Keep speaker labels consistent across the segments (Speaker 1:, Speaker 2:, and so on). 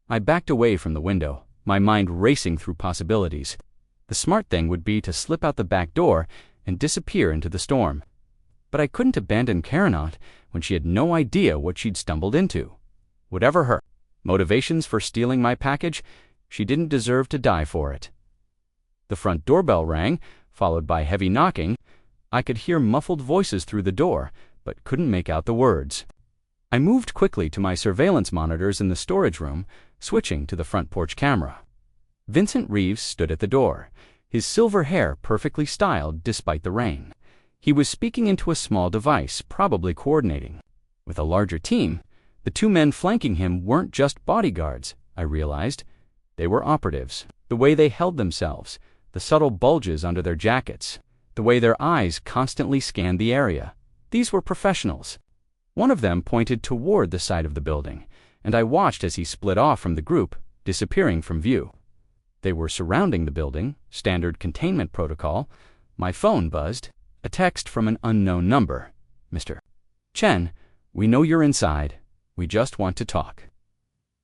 Speaker 1: I backed away from the window, my mind racing through possibilities. The smart thing would be to slip out the back door and disappear into the storm. But I couldn't abandon Karen when she had no idea what she'd stumbled into. Whatever her motivations for stealing my package, she didn't deserve to die for it. The front doorbell rang, followed by heavy knocking. I could hear muffled voices through the door, but couldn't make out the words. I moved quickly to my surveillance monitors in the storage room, switching to the front porch camera. Vincent Reeves stood at the door, his silver hair perfectly styled despite the rain. He was speaking into a small device, probably coordinating. With a larger team, the two men flanking him weren't just bodyguards, I realized. They were operatives. The way they held themselves, the subtle bulges under their jackets, the way their eyes constantly scanned the area. These were professionals. One of them pointed toward the side of the building, and I watched as he split off from the group, disappearing from view. They were surrounding the building, standard containment protocol. My phone buzzed, a text from an unknown number. Mr. Chen, we know you're inside. We just want to talk.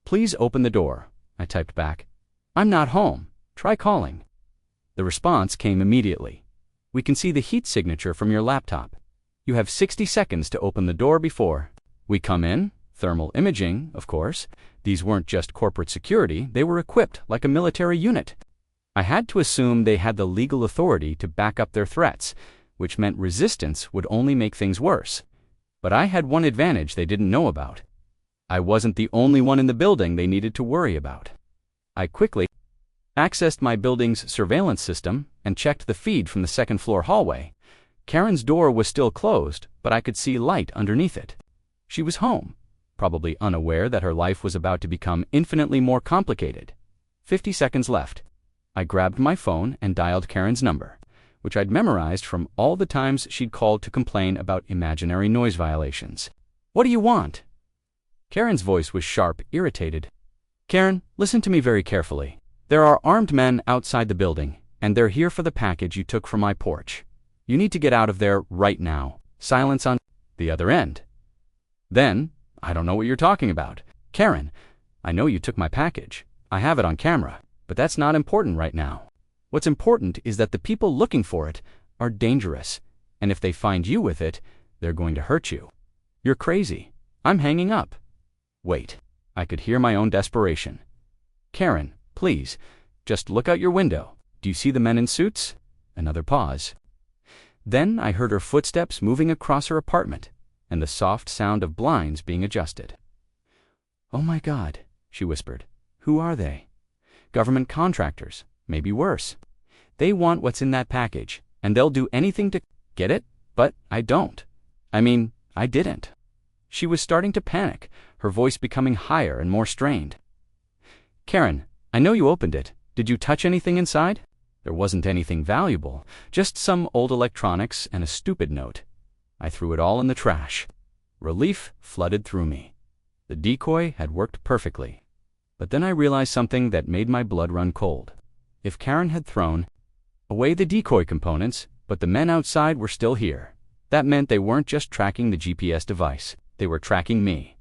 Speaker 1: Please open the door, I typed back. I'm not home. Try calling. The response came immediately. We can see the heat signature from your laptop. You have 60 seconds to open the door before we come in. Thermal imaging, of course. These weren't just corporate security, they were equipped like a military unit. I had to assume they had the legal authority to back up their threats, which meant resistance would only make things worse. But I had one advantage they didn't know about. I wasn't the only one in the building they needed to worry about. I quickly accessed my building's surveillance system and checked the feed from the second-floor hallway. Karen's door was still closed, but I could see light underneath it. She was home, probably unaware that her life was about to become infinitely more complicated. 50 seconds left. I grabbed my phone and dialed Karen's number, which I'd memorized from all the times she'd called to complain about imaginary noise violations. What do you want? Karen's voice was sharp, irritated. Karen, listen to me very carefully. There are armed men outside the building, and they're here for the package you took from my porch. You need to get out of there right now. Silence on the other end. Then, I don't know what you're talking about. Karen, I know you took my package. I have it on camera, but that's not important right now. What's important is that the people looking for it are dangerous, and if they find you with it, they're going to hurt you. You're crazy. I'm hanging up. Wait. I could hear my own desperation. Karen, please, just look out your window. Do you see the men in suits? Another pause. Then I heard her footsteps moving across her apartment, and the soft sound of blinds being adjusted. Oh my God, she whispered. Who are they? Government contractors, maybe worse. They want what's in that package, and they'll do anything to get it, but I don't. I didn't. She was starting to panic, her voice becoming higher and more strained. Karen, I know you opened it. Did you touch anything inside? There wasn't anything valuable, just some old electronics and a stupid note. I threw it all in the trash. Relief flooded through me. The decoy had worked perfectly. But then I realized something that made my blood run cold. If Karen had thrown away the decoy components, but the men outside were still here, that meant they weren't just tracking the GPS device. They were tracking me.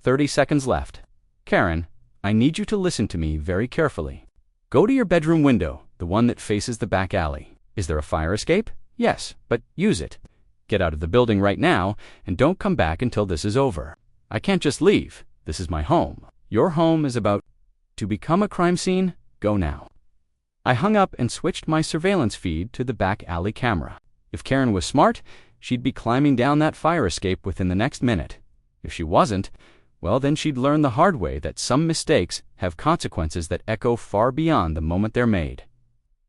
Speaker 1: 30 seconds left. Karen, I need you to listen to me very carefully. Go to your bedroom window, the one that faces the back alley. Is there a fire escape? Yes, but use it. Get out of the building right now, and don't come back until this is over. I can't just leave. This is my home. Your home is about to become a crime scene. Go now. I hung up and switched my surveillance feed to the back alley camera. If Karen was smart, she'd be climbing down that fire escape within the next minute. If she wasn't, well, then she'd learn the hard way that some mistakes have consequences that echo far beyond the moment they're made.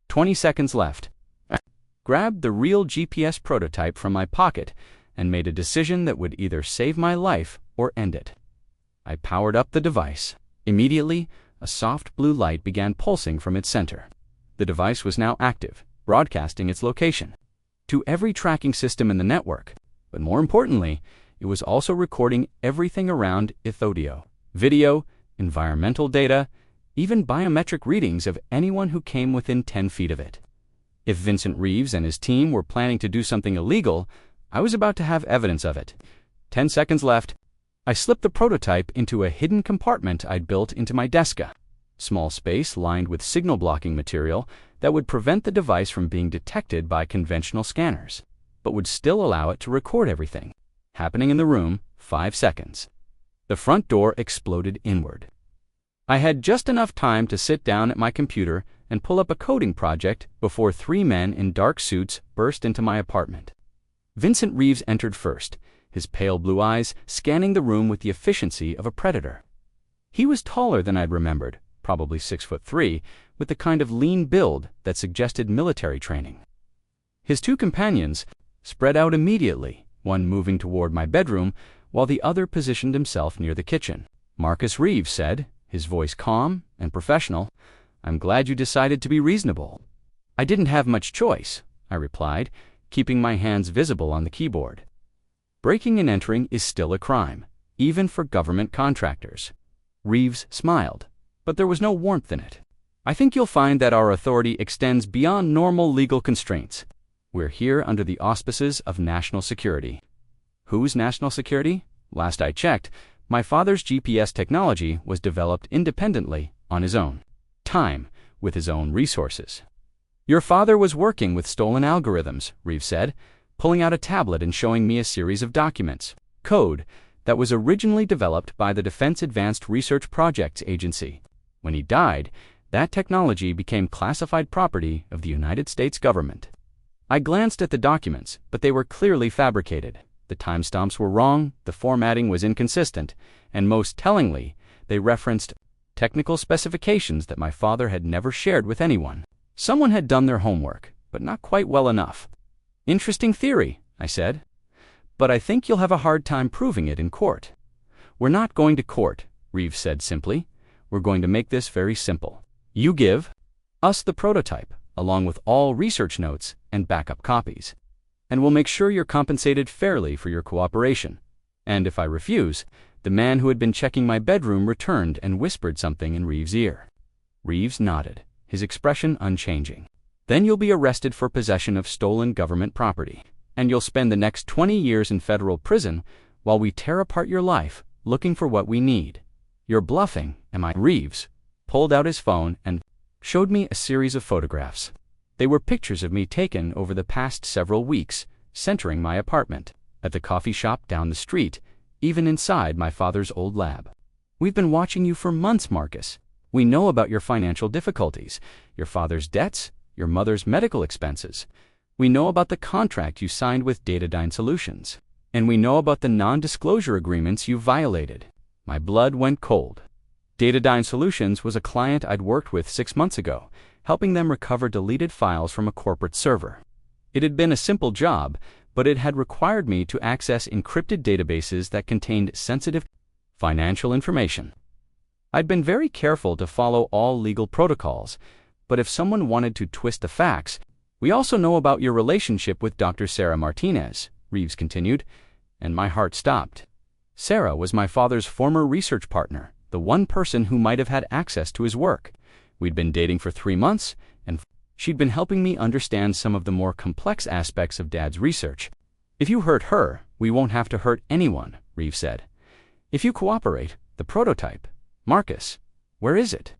Speaker 1: 20 seconds left. I grabbed the real GPS prototype from my pocket and made a decision that would either save my life or end it. I powered up the device. Immediately, a soft blue light began pulsing from its center. The device was now active, broadcasting its location to every tracking system in the network. But more importantly, it was also recording everything around Ethodio: video, environmental data, even biometric readings of anyone who came within 10 feet of it. If Vincent Reeves and his team were planning to do something illegal, I was about to have evidence of it. 10 seconds left. I slipped the prototype into a hidden compartment I'd built into my desk. Small space lined with signal blocking material that would prevent the device from being detected by conventional scanners, but would still allow it to record everything happening in the room. 5 seconds. The front door exploded inward. I had just enough time to sit down at my computer and pull up a coding project before 3 men in dark suits burst into my apartment. Vincent Reeves entered first, his pale blue eyes scanning the room with the efficiency of a predator. He was taller than I'd remembered, probably 6'3", with the kind of lean build that suggested military training. His 2 companions spread out immediately, one moving toward my bedroom while the other positioned himself near the kitchen. Marcus Reeves said, his voice calm and professional, "I'm glad you decided to be reasonable." "I didn't have much choice," I replied, keeping my hands visible on the keyboard. Breaking and entering is still a crime, even for government contractors. Reeves smiled, but there was no warmth in it. "I think you'll find that our authority extends beyond normal legal constraints. We're here under the auspices of national security." Whose national security? Last I checked, my father's GPS technology was developed independently, on his own time, with his own resources. "Your father was working with stolen algorithms," Reeves said, pulling out a tablet and showing me a series of documents, code, that was originally developed by the Defense Advanced Research Projects Agency. When he died, that technology became classified property of the United States government. I glanced at the documents, but they were clearly fabricated. The timestamps were wrong, the formatting was inconsistent, and most tellingly, they referenced technical specifications that my father had never shared with anyone. Someone had done their homework, but not quite well enough. "Interesting theory," I said, "but I think you'll have a hard time proving it in court." "We're not going to court," Reeves said simply. "We're going to make this very simple. You give us the prototype, along with all research notes and backup copies, and we'll make sure you're compensated fairly for your cooperation. And if I refuse," the man who had been checking my bedroom returned and whispered something in Reeves' ear. Reeves nodded, his expression unchanging. "Then you'll be arrested for possession of stolen government property, and you'll spend the next 20 years in federal prison while we tear apart your life looking for what we need. You're bluffing, am I?" Reeves pulled out his phone and showed me a series of photographs. They were pictures of me taken over the past several weeks, centering my apartment, at the coffee shop down the street, even inside my father's old lab. "We've been watching you for months, Marcus. We know about your financial difficulties, your father's debts, your mother's medical expenses. We know about the contract you signed with Datadyne Solutions, and we know about the non-disclosure agreements you violated." My blood went cold. Datadyne Solutions was a client I'd worked with 6 months ago, helping them recover deleted files from a corporate server. It had been a simple job, but it had required me to access encrypted databases that contained sensitive financial information. I'd been very careful to follow all legal protocols, but if someone wanted to twist the facts, "We also know about your relationship with Dr. Sarah Martinez," Reeves continued, and my heart stopped. Sarah was my father's former research partner, the one person who might have had access to his work. We'd been dating for 3 months, and she'd been helping me understand some of the more complex aspects of Dad's research. "If you hurt her, we won't have to hurt anyone," Reeves said. "If you cooperate, the prototype. Marcus, where is it?"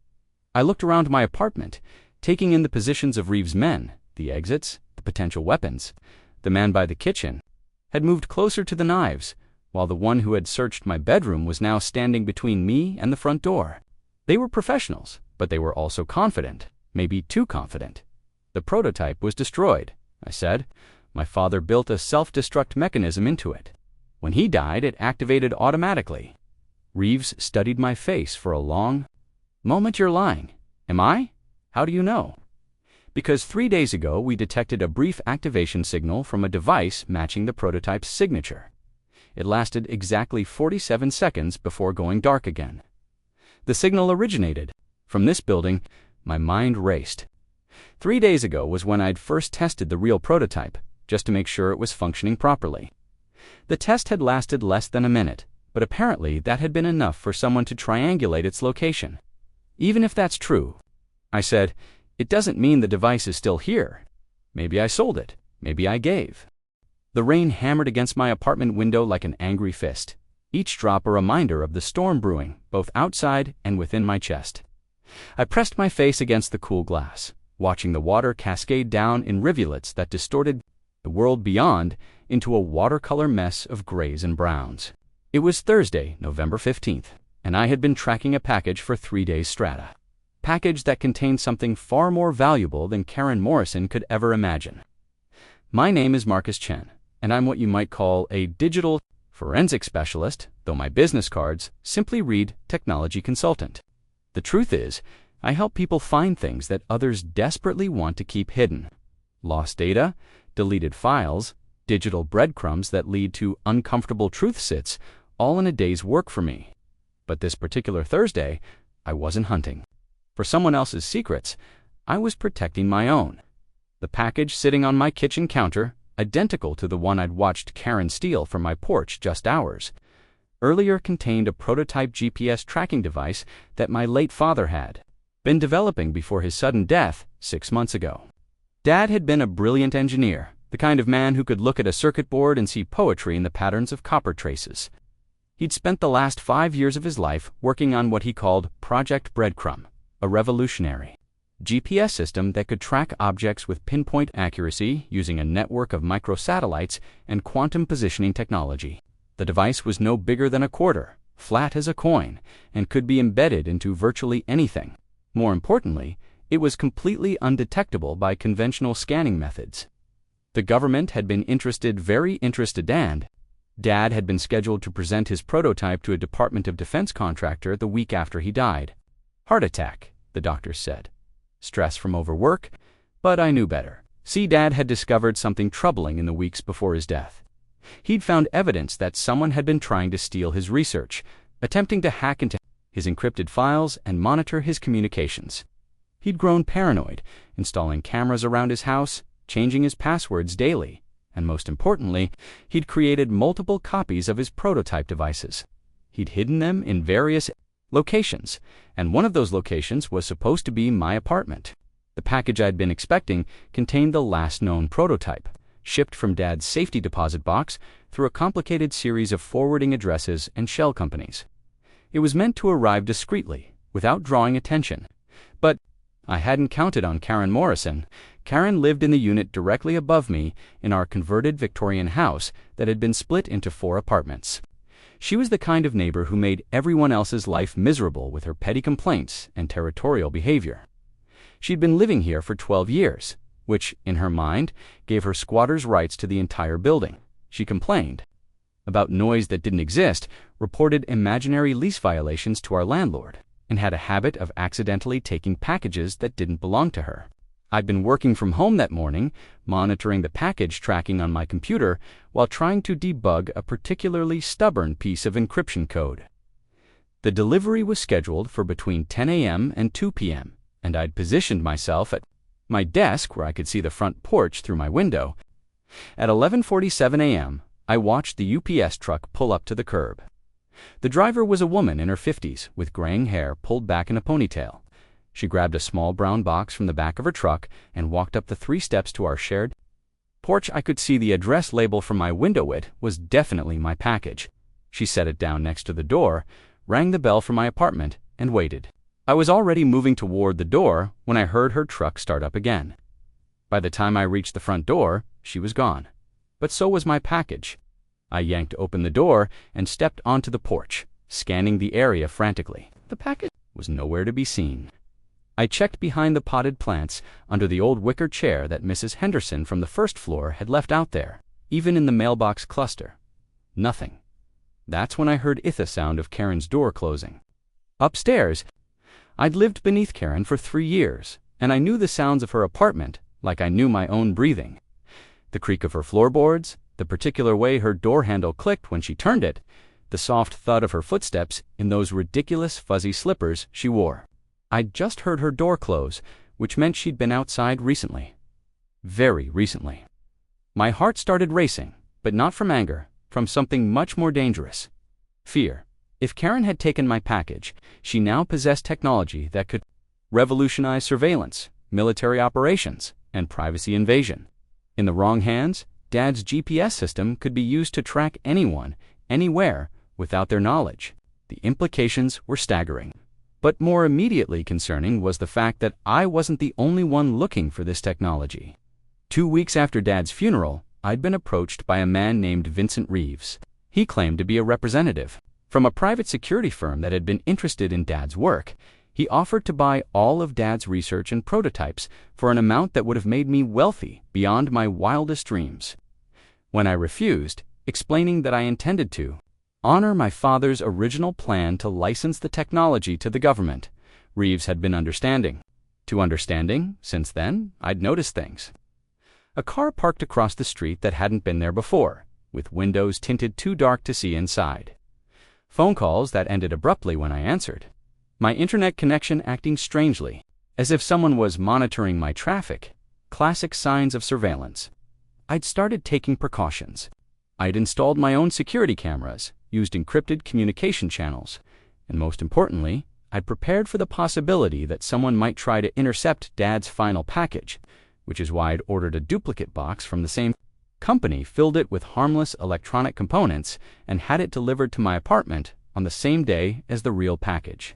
Speaker 1: I looked around my apartment, taking in the positions of Reeves' men, the exits, the potential weapons. The man by the kitchen had moved closer to the knives, while the one who had searched my bedroom was now standing between me and the front door. They were professionals, but they were also confident, maybe too confident. "The prototype was destroyed," I said. "My father built a self-destruct mechanism into it. When he died, it activated automatically." Reeves studied my face for a long moment. "You're lying." "Am I? How do you know?" "Because 3 days ago we detected a brief activation signal from a device matching the prototype's signature. It lasted exactly 47 seconds before going dark again. The signal originated from this building." My mind raced. 3 days ago was when I'd first tested the real prototype, just to make sure it was functioning properly. The test had lasted less than a minute, but apparently that had been enough for someone to triangulate its location. "Even if that's true," I said, "it doesn't mean the device is still here. Maybe I sold it. Maybe I gave." The rain hammered against my apartment window like an angry fist. each drop a reminder of the storm brewing, both outside and within my chest. I pressed my face against the cool glass, watching the water cascade down in rivulets that distorted the world beyond into a watercolor mess of grays and browns. It was Thursday, November 15th, and I had been tracking a package for 3 days strata. Package that contained something far more valuable than Karen Morrison could ever imagine. My name is Marcus Chen, and I'm what you might call a digital forensic specialist, though my business cards simply read technology consultant. The truth is, I help people find things that others desperately want to keep hidden. Lost data, deleted files, digital breadcrumbs that lead to uncomfortable truth sits, all in a day's work for me. But this particular Thursday, I wasn't hunting for someone else's secrets. I was protecting my own. The package sitting on my kitchen counter, identical to the one I'd watched Karen steal from my porch just hours earlier, contained a prototype GPS tracking device that my late father had been developing before his sudden death 6 months ago. Dad had been a brilliant engineer, the kind of man who could look at a circuit board and see poetry in the patterns of copper traces. He'd spent the last 5 years of his life working on what he called Project Breadcrumb, a revolutionary GPS system that could track objects with pinpoint accuracy using a network of microsatellites and quantum positioning technology. The device was no bigger than a quarter, flat as a coin, and could be embedded into virtually anything. More importantly, it was completely undetectable by conventional scanning methods. The government had been very interested, and Dad had been scheduled to present his prototype to a Department of Defense contractor the week after he died. Heart attack, the doctors said. Stress from overwork, but I knew better. See, Dad had discovered something troubling in the weeks before his death. He'd found evidence that someone had been trying to steal his research, attempting to hack into his encrypted files and monitor his communications. He'd grown paranoid, installing cameras around his house, changing his passwords daily, and most importantly, he'd created multiple copies of his prototype devices. He'd hidden them in various locations, and one of those locations was supposed to be my apartment. The package I'd been expecting contained the last known prototype, shipped from Dad's safety deposit box through a complicated series of forwarding addresses and shell companies. It was meant to arrive discreetly, without drawing attention. But I hadn't counted on Karen Morrison. Karen lived in the unit directly above me in our converted Victorian house that had been split into 4 apartments. She was the kind of neighbor who made everyone else's life miserable with her petty complaints and territorial behavior. She'd been living here for 12 years, which, in her mind, gave her squatter's rights to the entire building. She complained about noise that didn't exist, reported imaginary lease violations to our landlord, and had a habit of accidentally taking packages that didn't belong to her. I'd been working from home that morning, monitoring the package tracking on my computer while trying to debug a particularly stubborn piece of encryption code. The delivery was scheduled for between 10 a.m. and 2 p.m., and I'd positioned myself at my desk where I could see the front porch through my window. At 11:47 a.m., I watched the UPS truck pull up to the curb. The driver was a woman in her 50s with graying hair pulled back in a ponytail. She grabbed a small brown box from the back of her truck and walked up the 3 steps to our shared porch. I could see the address label from my window. It was definitely my package. She set it down next to the door, rang the bell for my apartment, and waited. I was already moving toward the door when I heard her truck start up again. By the time I reached the front door, she was gone. But so was my package. I yanked open the door and stepped onto the porch, scanning the area frantically. The package was nowhere to be seen. I checked behind the potted plants under the old wicker chair that Mrs. Henderson from the first floor had left out there, even in the mailbox cluster. Nothing. That's when I heard the sound of Karen's door closing. Upstairs, I'd lived beneath Karen for 3 years, and I knew the sounds of her apartment like I knew my own breathing. The creak of her floorboards, the particular way her door handle clicked when she turned it, the soft thud of her footsteps in those ridiculous fuzzy slippers she wore. I'd just heard her door close, which meant she'd been outside recently. Very recently. My heart started racing, but not from anger, from something much more dangerous. Fear. If Karen had taken my package, she now possessed technology that could revolutionize surveillance, military operations, and privacy invasion. In the wrong hands, Dad's GPS system could be used to track anyone, anywhere, without their knowledge. The implications were staggering. But more immediately concerning was the fact that I wasn't the only one looking for this technology. 2 weeks after Dad's funeral, I'd been approached by a man named Vincent Reeves. He claimed to be a representative from a private security firm that had been interested in Dad's work. He offered to buy all of Dad's research and prototypes for an amount that would have made me wealthy beyond my wildest dreams. When I refused, explaining that I intended to honor my father's original plan to license the technology to the government, Reeves had been understanding. Since then, I'd noticed things. A car parked across the street that hadn't been there before, with windows tinted too dark to see inside. Phone calls that ended abruptly when I answered. My internet connection acting strangely, as if someone was monitoring my traffic. Classic signs of surveillance. I'd started taking precautions. I'd installed my own security cameras, used encrypted communication channels, and most importantly, I'd prepared for the possibility that someone might try to intercept Dad's final package, which is why I'd ordered a duplicate box from the same company, filled it with harmless electronic components, and had it delivered to my apartment on the same day as the real package.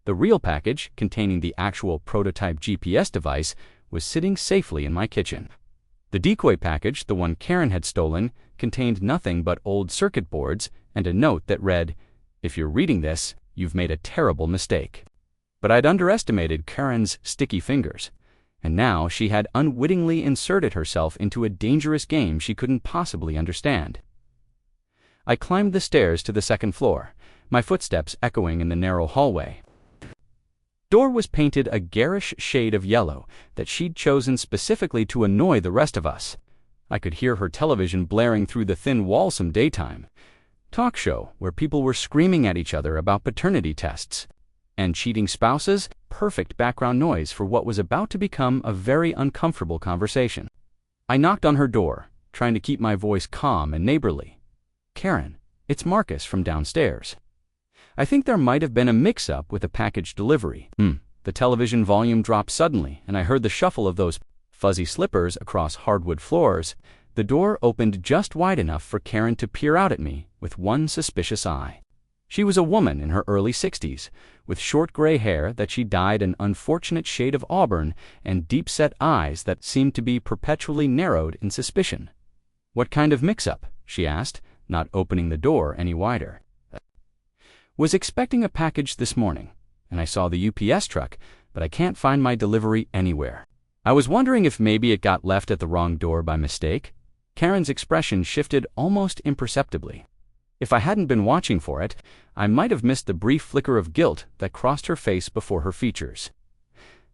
Speaker 1: The real package, containing the actual prototype GPS device, was sitting safely in my kitchen. The decoy package, the one Karen had stolen, contained nothing but old circuit boards and a note that read, "If you're reading this, you've made a terrible mistake." But I'd underestimated Karen's sticky fingers, and now she had unwittingly inserted herself into a dangerous game she couldn't possibly understand. I climbed the stairs to the second floor, my footsteps echoing in the narrow hallway. Door was painted a garish shade of yellow that she'd chosen specifically to annoy the rest of us. I could hear her television blaring through the thin wall some daytime talk show where people were screaming at each other about paternity tests and cheating spouses, perfect background noise for what was about to become a very uncomfortable conversation. I knocked on her door, trying to keep my voice calm and neighborly. "Karen, it's Marcus from downstairs. I think there might have been a mix-up with a package delivery." The television volume dropped suddenly, and I heard the shuffle of those fuzzy slippers across hardwood floors. The door opened just wide enough for Karen to peer out at me with one suspicious eye. She was a woman in her early 60s, with short gray hair that she dyed an unfortunate shade of auburn and deep-set eyes that seemed to be perpetually narrowed in suspicion. "What kind of mix-up?" she asked, not opening the door any wider. "Was expecting a package this morning, and I saw the UPS truck, but I can't find my delivery anywhere. I was wondering if maybe it got left at the wrong door by mistake." Karen's expression shifted almost imperceptibly. If I hadn't been watching for it, I might have missed the brief flicker of guilt that crossed her face before her features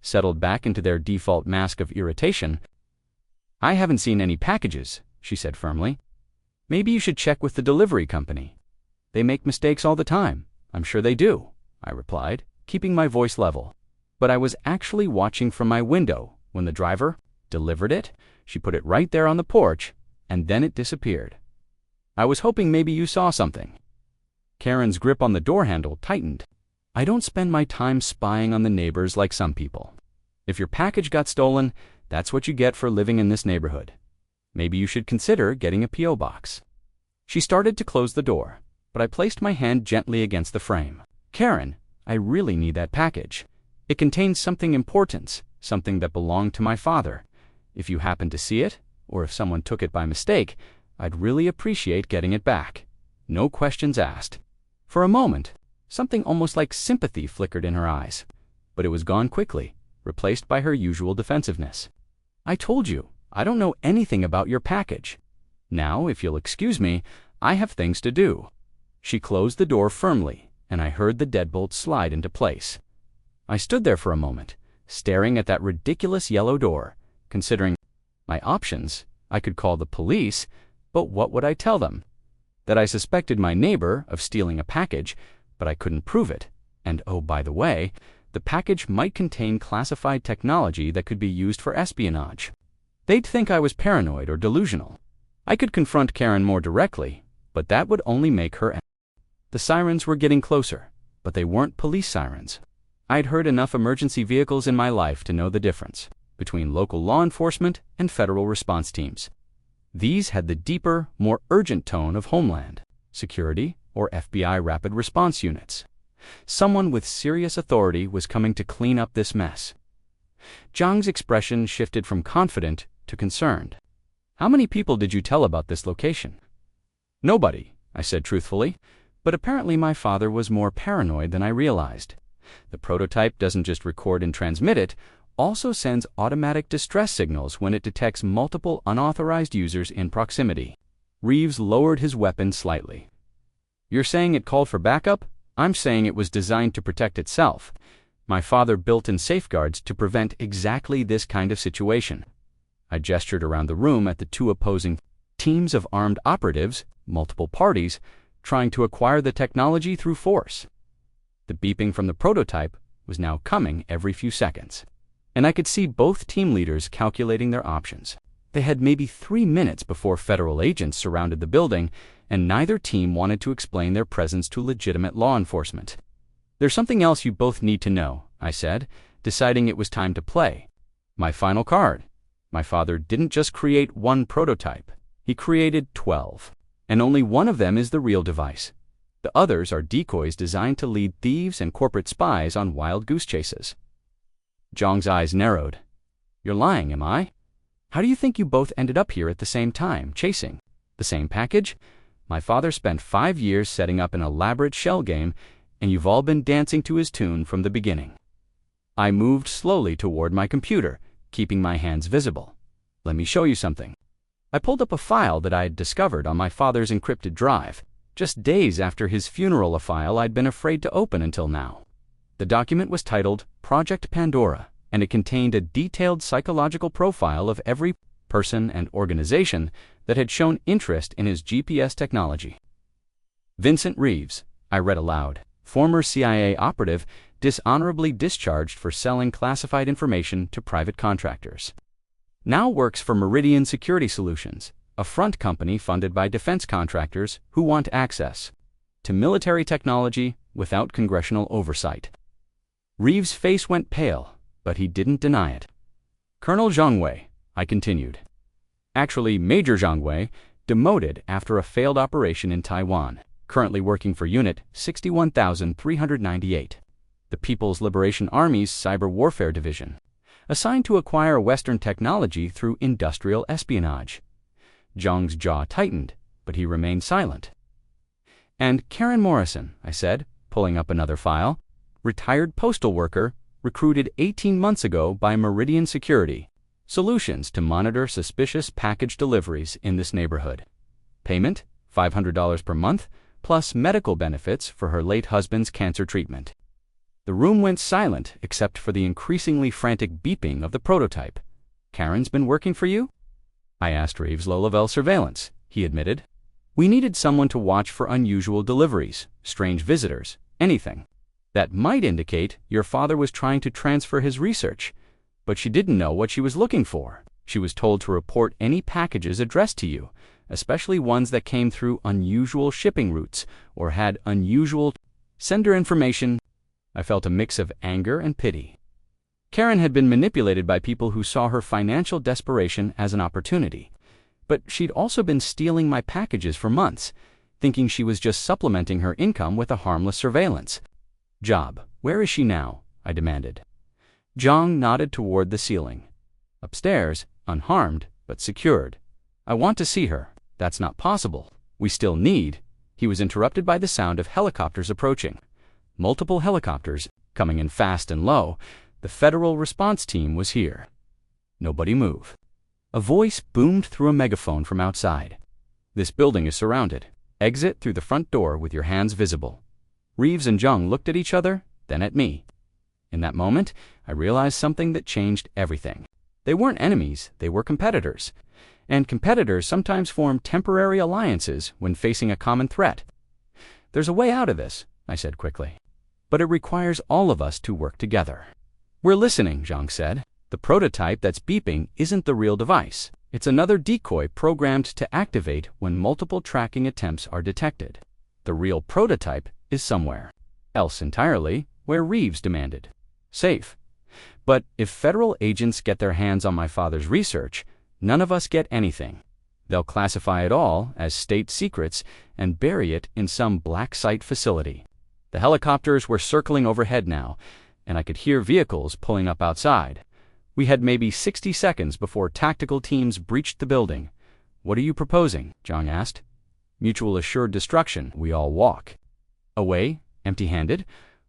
Speaker 1: settled back into their default mask of irritation. "I haven't seen any packages," she said firmly. "Maybe you should check with the delivery company. They make mistakes all the time." "I'm sure they do," I replied, keeping my voice level. But I was actually watching from my window when the driver delivered it. She put it right there on the porch, and then it disappeared. "I was hoping maybe you saw something." Karen's grip on the door handle tightened. "I don't spend my time spying on the neighbors like some people. If your package got stolen, that's what you get for living in this neighborhood. Maybe you should consider getting a P.O. box." She started to close the door, but I placed my hand gently against the frame. "Karen, I really need that package. It contains something important, something that belonged to my father. If you happen to see it, or if someone took it by mistake, I'd really appreciate getting it back. No questions asked." For a moment, something almost like sympathy flickered in her eyes, but it was gone quickly, replaced by her usual defensiveness. "I told you, I don't know anything about your package. Now, if you'll excuse me, I have things to do." She closed the door firmly, and I heard the deadbolt slide into place. I stood there for a moment, staring at that ridiculous yellow door, considering my options. I could call the police, but what would I tell them? That I suspected my neighbor of stealing a package, but I couldn't prove it. And oh, by the way, the package might contain classified technology that could be used for espionage. They'd think I was paranoid or delusional. I could confront Karen more directly, but that would only make her angry. The sirens were getting closer, but they weren't police sirens. I'd heard enough emergency vehicles in my life to know the difference between local law enforcement and federal response teams. These had the deeper, more urgent tone of Homeland Security or FBI rapid response units. Someone with serious authority was coming to clean up this mess. Zhang's expression shifted from confident to concerned. "How many people did you tell about this location?" "Nobody," I said truthfully, but apparently my father was more paranoid than I realized. The prototype doesn't just record and transmit it, also sends automatic distress signals when it detects multiple unauthorized users in proximity. Reeves lowered his weapon slightly. "You're saying it called for backup? I'm saying it was designed to protect itself. My father built in safeguards to prevent exactly this kind of situation." I gestured around the room at the two opposing teams of armed operatives, multiple parties, trying to acquire the technology through force. The beeping from the prototype was now coming every few seconds, and I could see both team leaders calculating their options. They had maybe 3 minutes before federal agents surrounded the building, and neither team wanted to explain their presence to legitimate law enforcement. "There's something else you both need to know," I said, deciding it was time to play. "My final card. My father didn't just create one prototype. He created 12. And only one of them is the real device. The others are decoys designed to lead thieves and corporate spies on wild goose chases." Zhang's eyes narrowed. "You're lying, am I? How do you think you both ended up here at the same time, chasing the same package? My father spent 5 years setting up an elaborate shell game, and you've all been dancing to his tune from the beginning." I moved slowly toward my computer, keeping my hands visible. "Let me show you something." I pulled up a file that I had discovered on my father's encrypted drive, just days after his funeral, a file I'd been afraid to open until now. The document was titled Project Pandora, and it contained a detailed psychological profile of every person and organization that had shown interest in his GPS technology. "Vincent Reeves," I read aloud, "former CIA operative, dishonorably discharged for selling classified information to private contractors. Now works for Meridian Security Solutions, a front company funded by defense contractors who want access to military technology without congressional oversight." Reeves' face went pale, but he didn't deny it. "Colonel Zhang Wei," I continued. "Actually, Major Zhang Wei, demoted after a failed operation in Taiwan, currently working for Unit 61,398, the People's Liberation Army's Cyber Warfare Division, assigned to acquire Western technology through industrial espionage." Zhang's jaw tightened, but he remained silent. "And Karen Morrison," I said, pulling up another file, "retired postal worker, recruited 18 months ago by Meridian Security Solutions to monitor suspicious package deliveries in this neighborhood. Payment, $500 per month, plus medical benefits for her late husband's cancer treatment." The room went silent except for the increasingly frantic beeping of the prototype. "Karen's been working for you?" I asked Reeves. "Low-level surveillance," he admitted. "We needed someone to watch for unusual deliveries, strange visitors, anything that might indicate your father was trying to transfer his research. But she didn't know what she was looking for. She was told to report any packages addressed to you, especially ones that came through unusual shipping routes or had unusual sender information." I felt a mix of anger and pity. Karen had been manipulated by people who saw her financial desperation as an opportunity. But she'd also been stealing my packages for months, thinking she was just supplementing her income with a harmless surveillance job. "Where is she now?" I demanded. Zhang nodded toward the ceiling. "Upstairs, unharmed, but secured." "I want to see her." "That's not possible. We still need—" He was interrupted by the sound of helicopters approaching. Multiple helicopters, coming in fast and low. The federal response team was here. "Nobody move." A voice boomed through a megaphone from outside. "This building is surrounded. Exit through the front door with your hands visible." Reeves and Zhang looked at each other, then at me. In that moment, I realized something that changed everything. They weren't enemies, they were competitors. And competitors sometimes form temporary alliances when facing a common threat. "There's a way out of this," I said quickly. "But it requires all of us to work together." "We're listening," Zhang said. "The prototype that's beeping isn't the real device. It's another decoy programmed to activate when multiple tracking attempts are detected. The real prototype is somewhere else entirely, where Reeves demanded. Safe. But if federal agents get their hands on my father's research, none of us get anything. They'll classify it all as state secrets and bury it in some black site facility. The helicopters were circling overhead now, and I could hear vehicles pulling up outside. We had maybe 60 seconds before tactical teams breached the building. "What are you proposing?" Zhang asked. "Mutual assured destruction. We all walk away empty-handed,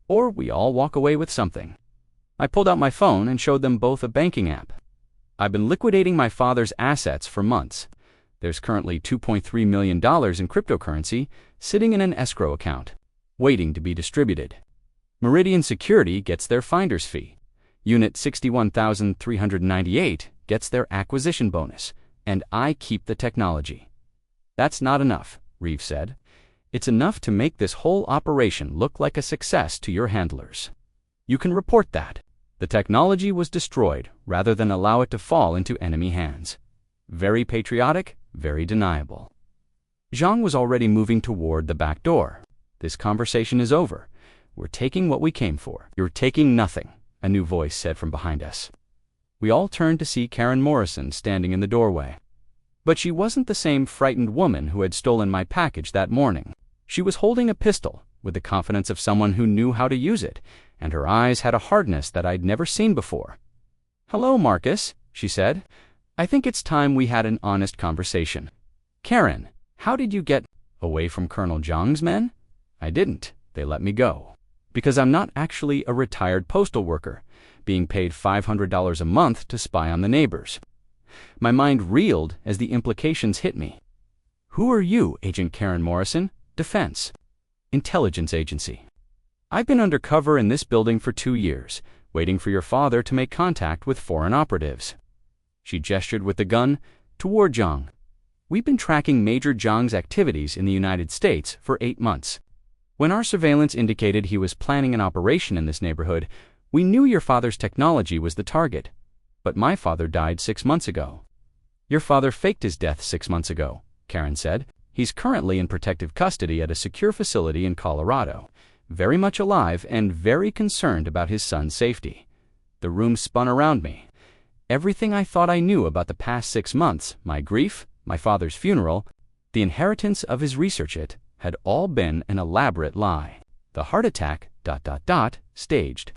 Speaker 1: or we all walk away with something." I pulled out my phone and showed them both a banking app. "I've been liquidating my father's assets for months. There's currently $2.3 million in cryptocurrency sitting in an escrow account, waiting to be distributed. Meridian Security gets their finder's fee. Unit 61,398 gets their acquisition bonus, and I keep the technology." "That's not enough," Reeves said. "It's enough to make this whole operation look like a success to your handlers. You can report that. The technology was destroyed rather than allow it to fall into enemy hands. Very patriotic, very deniable." Zhang was already moving toward the back door. "This conversation is over. We're taking what we came for." "You're taking nothing," a new voice said from behind us. We all turned to see Karen Morrison standing in the doorway. But she wasn't the same frightened woman who had stolen my package that morning. She was holding a pistol with the confidence of someone who knew how to use it, and her eyes had a hardness that I'd never seen before. "Hello, Marcus," she said. "I think it's time we had an honest conversation. Karen, how did you get away from Colonel Zhang's men?" "I didn't. They let me go. Because I'm not actually a retired postal worker, being paid $500 a month to spy on the neighbors." My mind reeled as the implications hit me. "Who are you, Agent Karen Morrison?" "Defense. Intelligence agency. I've been undercover in this building for 2 years, waiting for your father to make contact with foreign operatives." She gestured with the gun toward Zhang. "We've been tracking Major Zhang's activities in the United States for 8 months. When our surveillance indicated he was planning an operation in this neighborhood, we knew your father's technology was the target. But my father died 6 months ago." "Your father faked his death 6 months ago," Karen said. "He's currently in protective custody at a secure facility in Colorado, very much alive and very concerned about his son's safety." The room spun around me. Everything I thought I knew about the past 6 months, my grief, my father's funeral, the inheritance of his research had all been an elaborate lie. The heart attack, staged.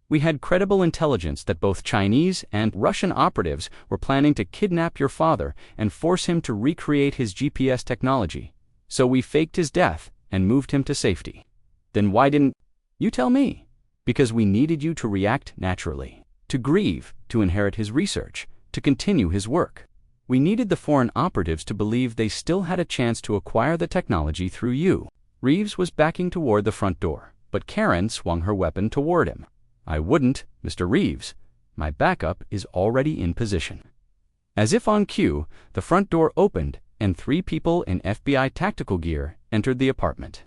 Speaker 1: We had credible intelligence that both Chinese and Russian operatives were planning to kidnap your father and force him to recreate his GPS technology. So we faked his death and moved him to safety. Then why didn't you tell me? Because we needed you to react naturally, to grieve, to inherit his research, to continue his work. We needed the foreign operatives to believe they still had a chance to acquire the technology through you." Reeves was backing toward the front door, but Karen swung her weapon toward him. "I wouldn't, Mr. Reeves. My backup is already in position." As if on cue, the front door opened and 3 people in FBI tactical gear entered the apartment.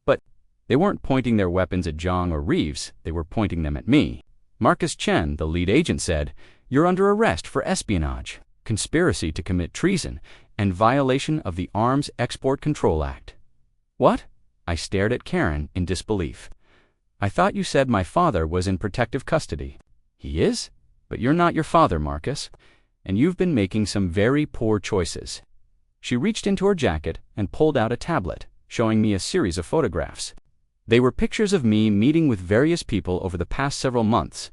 Speaker 1: But they weren't pointing their weapons at Zhang or Reeves, they were pointing them at me. Marcus Chen, the lead agent, said, "You're under arrest for espionage, conspiracy to commit treason, and violation of the Arms Export Control Act." "What?" I stared at Karen in disbelief. "I thought you said my father was in protective custody." "He is? But you're not your father, Marcus. And you've been making some very poor choices." She reached into her jacket and pulled out a tablet, showing me a series of photographs. They were pictures of me meeting with various people over the past several months,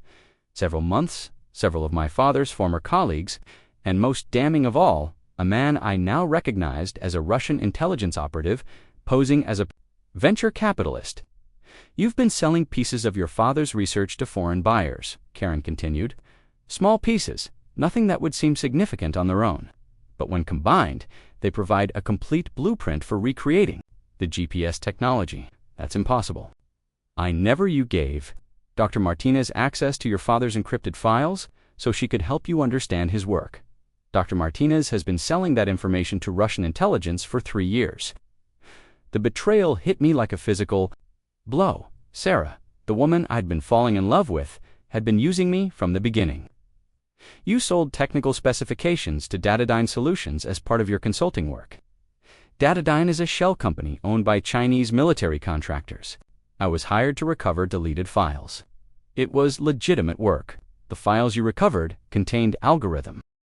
Speaker 1: several of my father's former colleagues, and most damning of all, a man I now recognized as a Russian intelligence operative posing as a venture capitalist. "You've been selling pieces of your father's research to foreign buyers," Karen continued. "Small pieces, nothing that would seem significant on their own. But when combined, they provide a complete blueprint for recreating the GPS technology. That's impossible." "I never you gave Dr. Martinez access to your father's encrypted files so she could help you understand his work. Dr. Martinez has been selling that information to Russian intelligence for 3 years." The betrayal hit me like a physical blow. Sarah, the woman I'd been falling in love with, had been using me from the beginning. "You sold technical specifications to Datadyne Solutions as part of your consulting work. Datadyne is a shell company owned by Chinese military contractors. I was hired to recover deleted files. It was legitimate work. The files you recovered contained algorithm